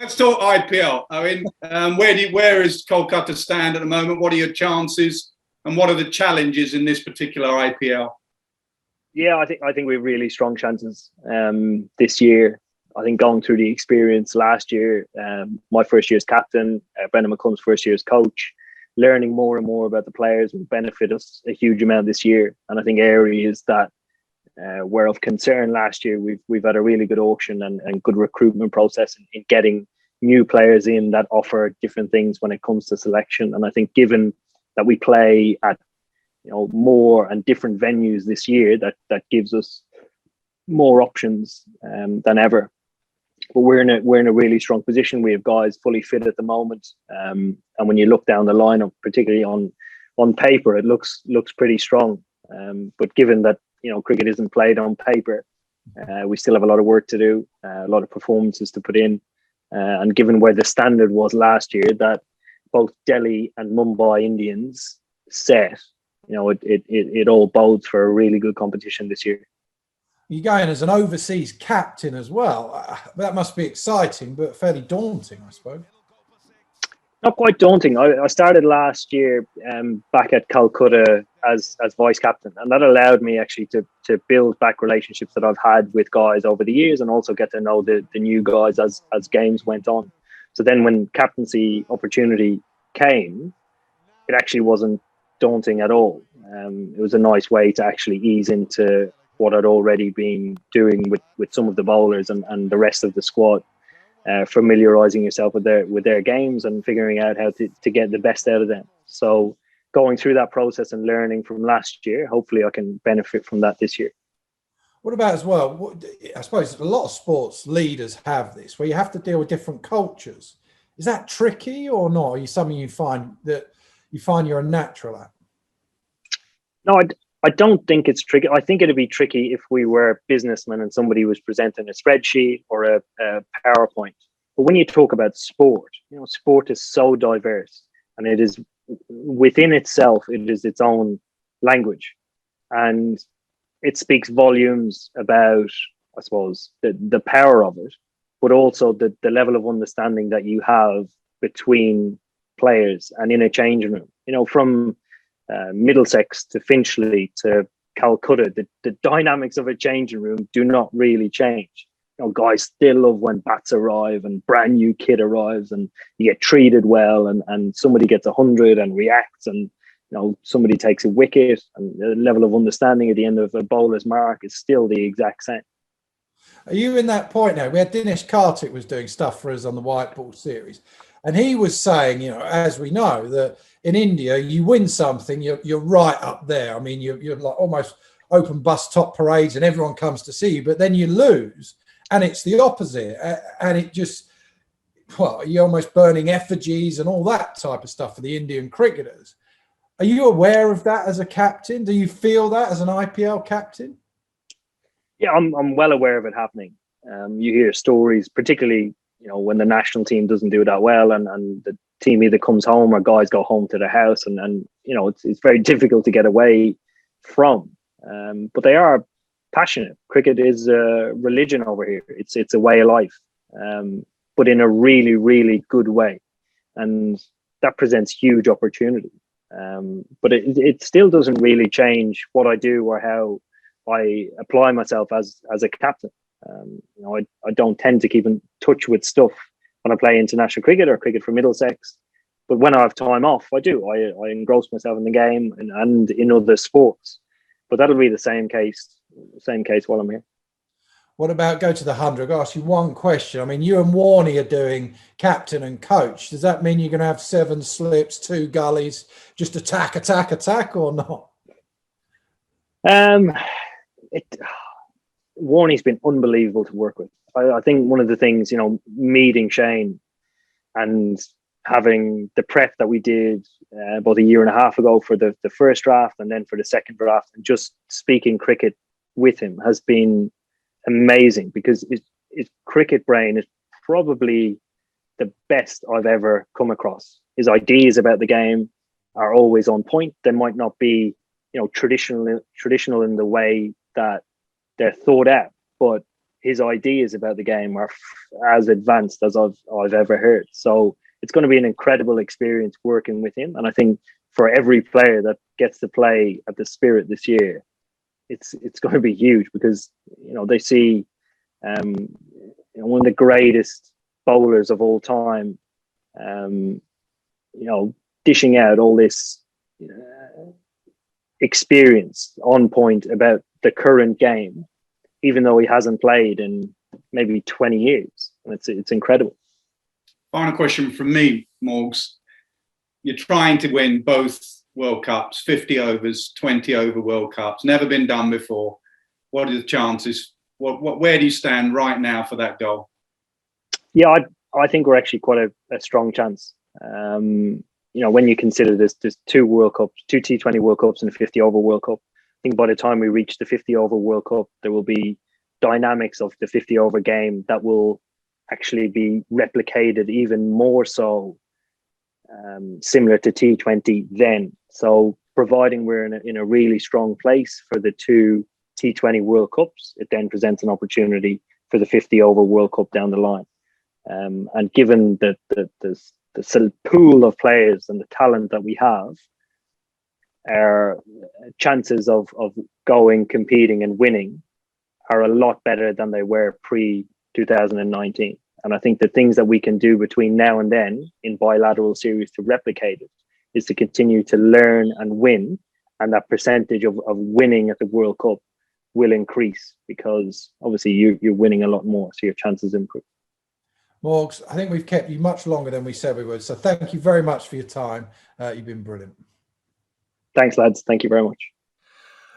Let's talk IPL. I mean, where is Kolkata stand at the moment? What are your chances, and what are the challenges in this particular IPL? Yeah, I think we have really strong chances this year. I think going through the experience last year, my first year as captain, Brendan McCullum's first year as coach, learning more and more about the players will benefit us a huge amount this year. And I think areas that were of concern last year, we've had a really good auction and good recruitment process in getting new players in that offer different things when it comes to selection. And I think given that we play at more and different venues this year, that gives us more options than ever. But we're in a really strong position. We have guys fully fit at the moment, and when you look down the lineup, particularly on paper, it looks pretty strong. But given that cricket isn't played on paper, we still have a lot of work to do, a lot of performances to put in, and given where the standard was last year, that both Delhi and Mumbai Indians set, it all bodes for a really good competition this year. You're going as an overseas captain as well. That must be exciting, but fairly daunting, I suppose. Not quite daunting. I started last year back at Calcutta as vice captain, and that allowed me actually to build back relationships that I've had with guys over the years, and also get to know the new guys as games went on. So then when captaincy opportunity came, it actually wasn't daunting at all. It was a nice way to actually ease into what I'd already been doing with some of the bowlers and the rest of the squad, familiarizing yourself with their games and figuring out how to get the best out of them. So going through that process and learning from last year, hopefully I can benefit from that this year. What about as well, I suppose a lot of sports leaders have this, where you have to deal with different cultures. Is that tricky or not? Are you something you find you're a natural at? No, I don't think it's tricky. I think it'd be tricky if we were businessmen and somebody was presenting a spreadsheet or a PowerPoint. But when you talk about sport, sport is so diverse, and it is within itself, it is its own language. And it speaks volumes about, I suppose, the power of it, but also the level of understanding that you have between players and in a changing room. From Middlesex to Finchley to Calcutta, the dynamics of a changing room do not really change. Guys still love when bats arrive and brand new kit arrives and you get treated well, and somebody gets 100 and reacts, and somebody takes a wicket, and the level of understanding at the end of a bowler's mark is still the exact same. Are you in that point now? We had Dinesh Karthik was doing stuff for us on the White Ball series, and he was saying, as we know, that in India, you win something, you're right up there. I mean, you're like almost open bus top parades and everyone comes to see you, but then you lose and it's the opposite. And it just, you're almost burning effigies and all that type of stuff for the Indian cricketers. Are you aware of that as a captain? Do you feel that as an IPL captain? Yeah, I'm well aware of it happening. You hear stories, particularly, when the national team doesn't do that well and the team either comes home or guys go home to their house, and it's very difficult to get away from. But they are passionate. Cricket is a religion over here. It's a way of life, but in a really, really good way, and that presents huge opportunity. But it still doesn't really change what I do or how I apply myself as a captain. I don't tend to keep in touch with stuff when I play international cricket or cricket for Middlesex, but when I have time off, I do. I engross myself in the game and in other sports. But that'll be the same case while I'm here. What about go to the 100? I'll ask you one question. I mean, you and Warne are doing captain and coach. Does that mean you're going to have 7 slips, 2 gullies, just attack, or not? Warnie's been unbelievable to work with. I think one of the things, meeting Shane and having the prep that we did about a year and a half ago for the first draft and then for the second draft, and just speaking cricket with him has been amazing, because his cricket brain is probably the best I've ever come across. His ideas about the game are always on point. They might not be, traditional in the way that they're thought out, but his ideas about the game are as advanced as I've ever heard. So it's going to be an incredible experience working with him. And I think for every player that gets to play at the Spirit this year, it's going to be huge, because they see one of the greatest bowlers of all time, dishing out all this experience on point about the current game, even though he hasn't played in maybe 20 years. And it's incredible. Final question from me, Morgs. You're trying to win both World Cups, 50 overs, 20 over World Cups. Never been done before. What are the chances? Where do you stand right now for that goal? Yeah, I think we're actually quite a strong chance. When you consider there's 2 World Cups, 2 T20 World Cups and a 50 over World Cup, I think by the time we reach the 50 over World Cup, there will be dynamics of the 50 over game that will actually be replicated even more so, similar to T20 then. So providing we're in a really strong place for the 2 T20 World Cups, it then presents an opportunity for the 50 over World Cup down the line. And given the pool of players and the talent that we have, our chances of going, competing and winning are a lot better than they were pre-2019. And I think the things that we can do between now and then in bilateral series to replicate it is to continue to learn and win. And that percentage of winning at the World Cup will increase, because obviously you're winning a lot more, so your chances improve. Morgs, I think we've kept you much longer than we said we would. So thank you very much for your time. You've been brilliant. Thanks, lads. Thank you very much.